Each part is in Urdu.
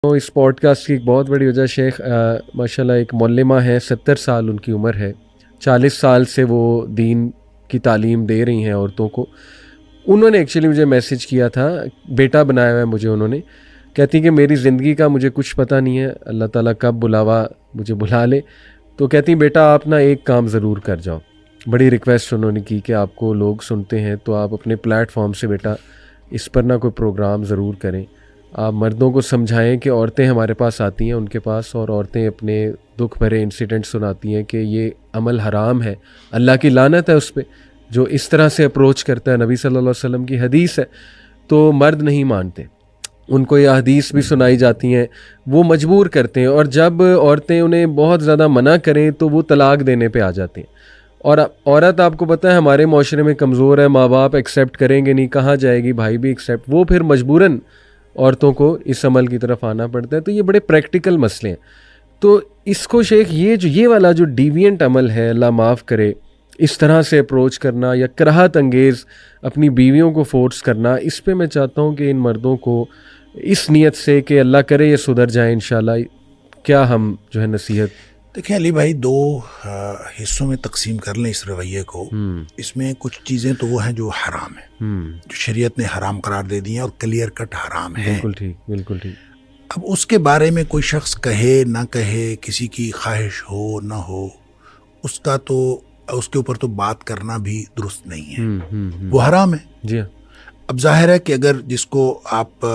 تو اس پوڈ کاسٹ کی ایک بہت بڑی وجہ شیخ ماشاءاللہ ایک معلمہ ہیں، 70 سال ان کی عمر ہے، 40 سال سے وہ دین کی تعلیم دے رہی ہیں عورتوں کو. انہوں نے ایکچولی مجھے میسیج کیا تھا، بیٹا بنایا ہوا ہے مجھے انہوں نے. کہتی کہ میری زندگی کا مجھے کچھ پتہ نہیں ہے، اللہ تعالیٰ کب بلاوا مجھے بلا لے. تو کہتی بیٹا آپ نا ایک کام ضرور کر جاؤ. بڑی ریکویسٹ انہوں نے کی کہ آپ کو لوگ سنتے ہیں تو آپ اپنے پلیٹ فارم سے بیٹا اس پر نہ کوئی پروگرام ضرور کریں. آپ مردوں کو سمجھائیں کہ عورتیں ہمارے پاس آتی ہیں ان کے پاس، اور عورتیں اپنے دکھ بھرے انسیڈنٹ سناتی ہیں کہ یہ عمل حرام ہے، اللہ کی لعنت ہے اس پہ جو اس طرح سے اپروچ کرتا ہے. نبی صلی اللہ علیہ وسلم کی حدیث ہے. تو مرد نہیں مانتے، ان کو یہ حدیث بھی سنائی جاتی ہیں، وہ مجبور کرتے ہیں، اور جب عورتیں انہیں بہت زیادہ منع کریں تو وہ طلاق دینے پہ آ جاتے ہیں. اور عورت آپ کو پتہ ہے ہمارے معاشرے میں کمزور ہے، ماں باپ ایکسیپٹ کریں گے نہیں، کہاں جائے گی، بھائی بھی ایکسیپٹ، وہ پھر مجبوراً عورتوں کو اس عمل کی طرف آنا پڑتا ہے. تو یہ بڑے پریکٹیکل مسئلے ہیں. تو اس کو شیخ یہ والا جو ڈیوینٹ عمل ہے، اللہ معاف کرے، اس طرح سے اپروچ کرنا یا کراہت انگیز اپنی بیویوں کو فورس کرنا، اس پہ میں چاہتا ہوں کہ ان مردوں کو اس نیت سے کہ اللہ کرے یہ سدھر جائیں انشاءاللہ، کیا ہم جو ہے نصیحت. دیکھیں علی بھائی، دو حصوں میں تقسیم کر لیں اس رویے کو. اس میں کچھ چیزیں تو وہ ہیں جو حرام ہیں، جو شریعت نے حرام قرار دے دی ہیں اور کلیئر کٹ حرام ہیں. بالکل ٹھیک، بالکل ٹھیک. اب اس کے بارے میں کوئی شخص کہے نہ کہے، کسی کی خواہش ہو نہ ہو، اس کے اوپر تو بات کرنا بھی درست نہیں ہے. وہ حرام ہے. جی. اب ظاہر ہے کہ اگر جس کو آپ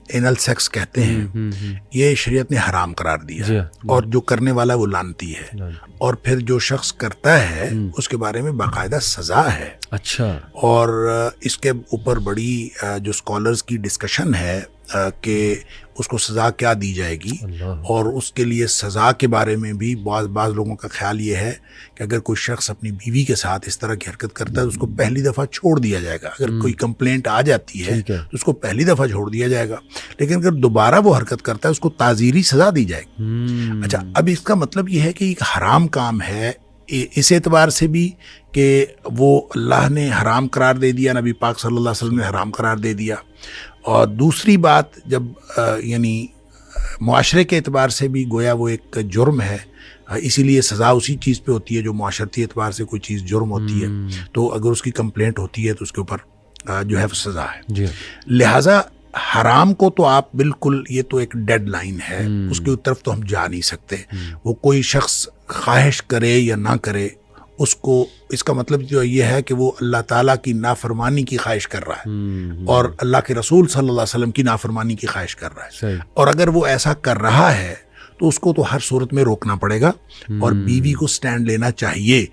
اینل سیکس کہتے ہیں، یہ شریعت نے حرام قرار دیا ہے، اور جو کرنے والا وہ لعنتی ہے، اور پھر جو شخص کرتا ہے اس کے بارے میں باقاعدہ سزا ہے. اچھا. اور اس کے اوپر بڑی جو اسکالرز کی ڈسکشن ہے کہ اس کو سزا کیا دی جائے گی، اور اس کے لیے سزا کے بارے میں بھی بعض لوگوں کا خیال یہ ہے کہ اگر کوئی شخص اپنی بیوی کے ساتھ اس طرح کی حرکت کرتا ہے تو اس کو پہلی دفعہ چھوڑ دیا جائے گا. اگر کوئی کمپلینٹ آ جاتی ہے تو اس کو پہلی دفعہ چھوڑ دیا جائے گا، لیکن اگر دوبارہ وہ حرکت کرتا ہے اس کو تعزیری سزا دی جائے گی. اچھا، اب اس کا مطلب یہ ہے کہ ایک حرام کام ہے اس اعتبار سے بھی کہ وہ اللہ نے حرام قرار دے دیا، نبی پاک صلی اللہ علیہ وسلم نے حرام قرار دے دیا. اور دوسری بات، جب یعنی معاشرے کے اعتبار سے بھی گویا وہ ایک جرم ہے، اسی لیے سزا اسی چیز پہ ہوتی ہے جو معاشرتی اعتبار سے کوئی چیز جرم ہوتی ہے. تو اگر اس کی کمپلینٹ ہوتی ہے تو اس کے اوپر جو ہے وہ سزا ہے. جی. لہٰذا حرام کو تو آپ بالکل، یہ تو ایک ڈیڈ لائن ہے، اس کی طرف تو ہم جا نہیں سکتے. وہ کوئی شخص خواہش کرے یا نہ کرے، اس کا مطلب جو یہ ہے کہ وہ اللہ تعالیٰ کی نافرمانی کی خواہش کر رہا ہے، اور اللہ کے رسول صلی اللہ علیہ وسلم کی نافرمانی کی خواہش کر رہا ہے. اور اگر وہ ایسا کر رہا ہے تو اس کو تو ہر صورت میں روکنا پڑے گا، اور بیوی کو سٹینڈ لینا چاہیے.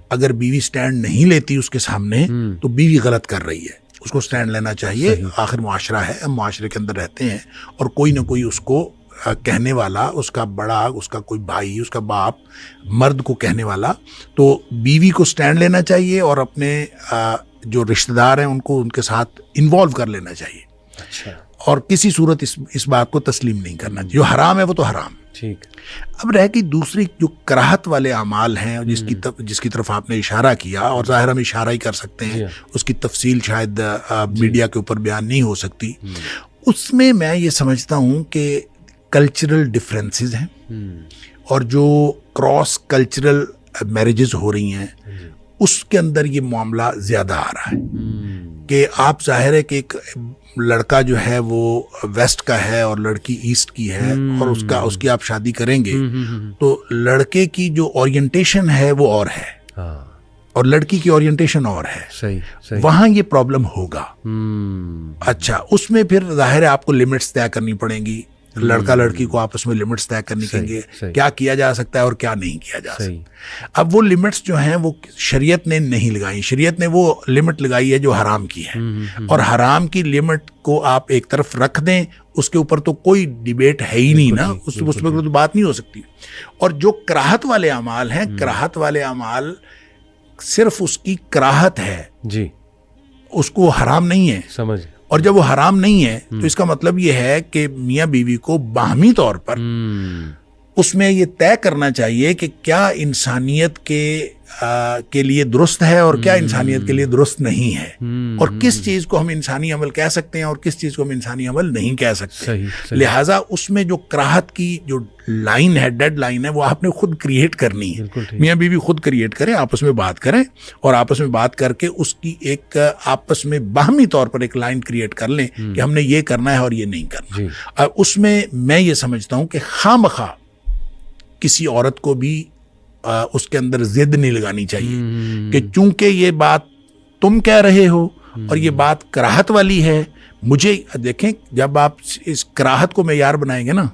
اگر بیوی سٹینڈ نہیں لیتی اس کے سامنے تو بیوی غلط کر رہی ہے، اس کو سٹینڈ لینا چاہیے. آخر معاشرہ ہے، ہم معاشرے کے اندر رہتے ہیں، اور کوئی نہ کوئی اس کو کہنے والا، اس کا بڑا، اس کا کوئی بھائی، اس کا باپ، مرد کو کہنے والا. تو بیوی کو سٹینڈ لینا چاہیے، اور اپنے جو رشتہ دار ہیں ان کو ان کے ساتھ انوالو کر لینا چاہیے. اچھا. اور کسی صورت اس بات کو تسلیم نہیں کرنا چاہیے. جو حرام ہے وہ تو حرام. ٹھیک. اب رہ گئی دوسری جو کراہت والے اعمال ہیں، جس کی طرف آپ نے اشارہ کیا، اور ظاہر ہم اشارہ ہی کر سکتے ہیں، اس کی تفصیل شاید میڈیا کے اوپر بیان نہیں ہو سکتی. اس میں یہ سمجھتا ہوں کہ کلچرل ڈفرینسز ہیں، اور جو کراس کلچرل میرجز ہو رہی ہیں اس کے اندر یہ معاملہ زیادہ آ رہا ہے. کہ آپ ظاہر ہے کہ ایک لڑکا جو ہے وہ ویسٹ کا ہے اور لڑکی ایسٹ کی ہے، اور اس کی آپ شادی کریں گے تو لڑکے کی جو اورینٹیشن ہے وہ اور ہے، اور لڑکی کی اورینٹیشن اور ہے. صحیح. وہاں یہ پرابلم ہوگا. اچھا، اس میں پھر ظاہر ہے آپ کو لمٹس طے کرنی پڑیں گی. لڑکا لڑکی کو آپس میں لمٹس طے کرنی پڑیں گے، کیا کیا جا سکتا ہے اور کیا نہیں کیا جا سکتا. اب وہ لمٹس جو ہیں وہ شریعت نے نہیں لگائی. شریعت نے وہ لمٹ لگائی ہے جو حرام کی ہے، اور حرام کی لمٹ کو آپ ایک طرف رکھ دیں، اس کے اوپر تو کوئی ڈیبیٹ ہے ہی نہیں نا، اس میں تو بات نہیں ہو سکتی. اور جو کراہت والے اعمال ہیں، کراہت والے اعمال صرف اس کی کراہت ہے، جی، اس کو حرام نہیں ہے. سمجھ. اور جب وہ حرام نہیں ہے تو اس کا مطلب یہ ہے کہ میاں بیوی کو باہمی طور پر اس میں یہ طے کرنا چاہیے کہ کیا انسانیت کے لیے درست ہے اور کیا انسانیت کے لیے درست نہیں ہے، اور کس چیز کو ہم انسانی عمل کہہ سکتے ہیں اور کس چیز کو ہم انسانی عمل نہیں کہہ سکتے. لہٰذا اس میں جو کراہت کی جو لائن ہے، ڈیڈ لائن ہے، وہ آپ نے خود کریٹ کرنی ہے. میاں بیوی خود کریٹ کریں، آپس میں بات کریں، اور آپس میں بات کر کے اس کی ایک آپس میں باہمی طور پر ایک لائن کریٹ کر لیں کہ ہم نے یہ کرنا ہے اور یہ نہیں کرنا. اس میں میں یہ سمجھتا ہوں کہ خواہ کسی عورت کو بھی اس کے اندر ضد نہیں لگانی چاہیے کہ چونکہ یہ بات تم کہہ رہے ہو اور یہ بات کراہت والی ہے. مجھے دیکھیں، جب آپ اس کراہت کو معیار بنائیں گے نا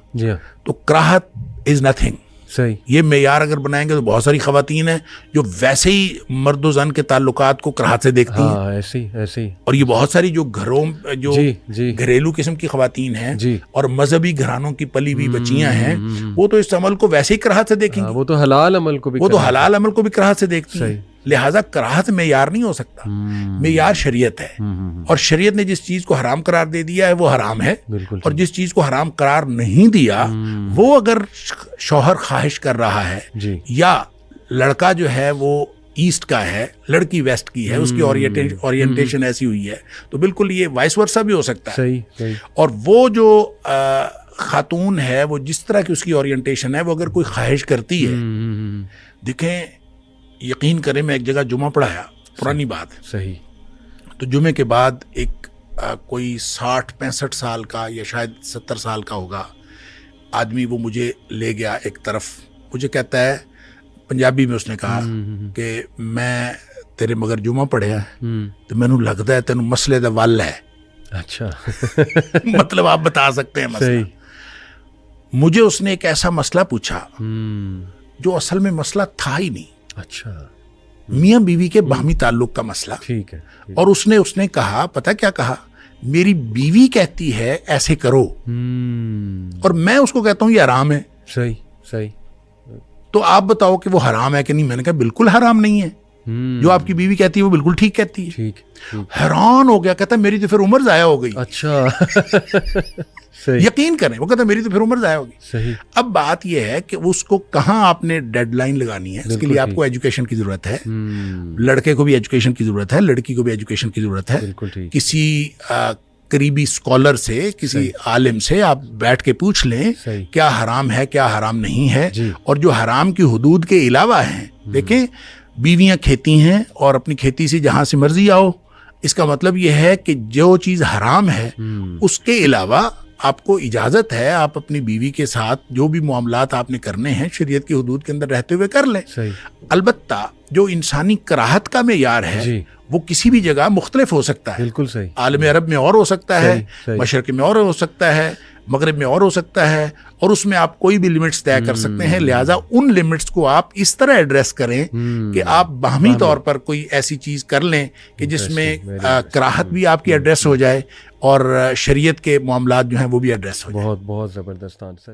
تو کراہت از نتھنگ. صحیح. یہ معیار اگر بنائیں گے تو بہت ساری خواتین ہیں جو ویسے ہی مرد و زن کے تعلقات کو کراہت سے دیکھتی ہیں. ایسی. اور یہ بہت ساری جو گھروں جو گھریلو قسم کی خواتین ہیں اور مذہبی گھرانوں کی پلی ہوئی بچیاں ہیں، وہ تو اس عمل کو ویسے ہی کراہت سے دیکھیں گی. وہ تو حلال عمل کو بھی کراہت سے دیکھتی ہیں. لہٰذا کراہت معیار نہیں ہو سکتا، معیار شریعت ہے. اور شریعت نے جس چیز کو حرام قرار دے دیا ہے وہ حرام ہے، اور جس چیز کو حرام قرار نہیں دیا وہ اگر شوہر خواہش کر رہا ہے یا لڑکا جو ہے وہ ایسٹ کا ہے، لڑکی ویسٹ کی ہے، اس کی اورینٹیشن ایسی ہوئی ہے، تو بالکل یہ وائس ورسا بھی ہو سکتا ہے. اور وہ جو خاتون ہے وہ جس طرح کی اس کی اورینٹیشن ہے، وہ اگر کوئی خواہش کرتی ہے، دیکھیں یقین کریں میں ایک جگہ جمعہ پڑھایا، پرانی بات صحیح، تو جمعے کے بعد ایک کوئی 60-65 سال کا یا شاید 70 سال کا ہوگا آدمی، وہ مجھے لے گیا ایک طرف، مجھے کہتا ہے پنجابی میں، اس نے کہا کہ میں تیرے مگر جمعہ پڑھیا تو مینوں لگتا ہے تینوں مسئلے دا ول ہے. اچھا. مطلب آپ بتا سکتے ہیں مسئلہ. مجھے اس نے ایک ایسا مسئلہ پوچھا جو اصل میں مسئلہ تھا ہی نہیں. اچھا. میاں بیوی کے باہمی تعلق کا مسئلہ. ٹھیک ہے. اور اس نے کہا، پتہ کیا کہا؟ میری بیوی کہتی ہے ایسے کرو، اور میں اس کو کہتا ہوں یہ حرام ہے. صحیح. تو آپ بتاؤ کہ وہ حرام ہے کہ نہیں؟ میں نے کہا بالکل حرام نہیں ہے. جو آپ کی بیوی کہتی ہے وہ بالکل ٹھیک کہتی ہے. حیران ہو گیا، کہتا میری تو پھر عمر ضائع ہو گئی. اچھا. یقین کریں، وہ کہتا میری تو پھر عمر ضائع ہوگی. صحیح. اب بات یہ ہے کہ اس کو کہاں آپ نے ڈیڈ لائن لگانی ہے. اس کے لیے آپ کو ایجوکیشن کی ضرورت ہے، لڑکے کو بھی ایجوکیشن کی ضرورت ہے، لڑکی کو بھی ایجوکیشن کی ضرورت ہے. کسی قریبی اسکالر سے، کسی عالم سے آپ بیٹھ کے پوچھ لیں کیا حرام ہے، کیا حرام نہیں ہے. اور جو حرام کی حدود کے علاوہ ہیں، دیکھیں بیویاں کھیتی ہیں اور اپنی کھیتی سے جہاں سے مرضی آؤ، اس کا مطلب یہ ہے کہ جو چیز حرام ہے اس کے علاوہ آپ کو اجازت ہے، آپ اپنی بیوی کے ساتھ جو بھی معاملات آپ نے کرنے ہیں شریعت کی حدود کے اندر رہتے ہوئے کر لیں. البتہ جو انسانی کراہت کا معیار ہے وہ کسی بھی جگہ مختلف ہو سکتا ہے. بالکل صحیح. عالم عرب میں اور ہو سکتا ہے، مشرق میں اور ہو سکتا ہے، مغرب میں اور ہو سکتا ہے، اور اس میں آپ کوئی بھی لمٹس طے کر سکتے ہیں. لہٰذا ان لمٹس کو آپ اس طرح ایڈریس کریں کہ آپ باہمی طور پر کوئی ایسی چیز کر لیں کہ جس میں کراہت بھی آپ کی ایڈریس ہو جائے اور شریعت کے معاملات جو ہیں وہ بھی ایڈریس ہو جائیں. بہت زبردست آنسر.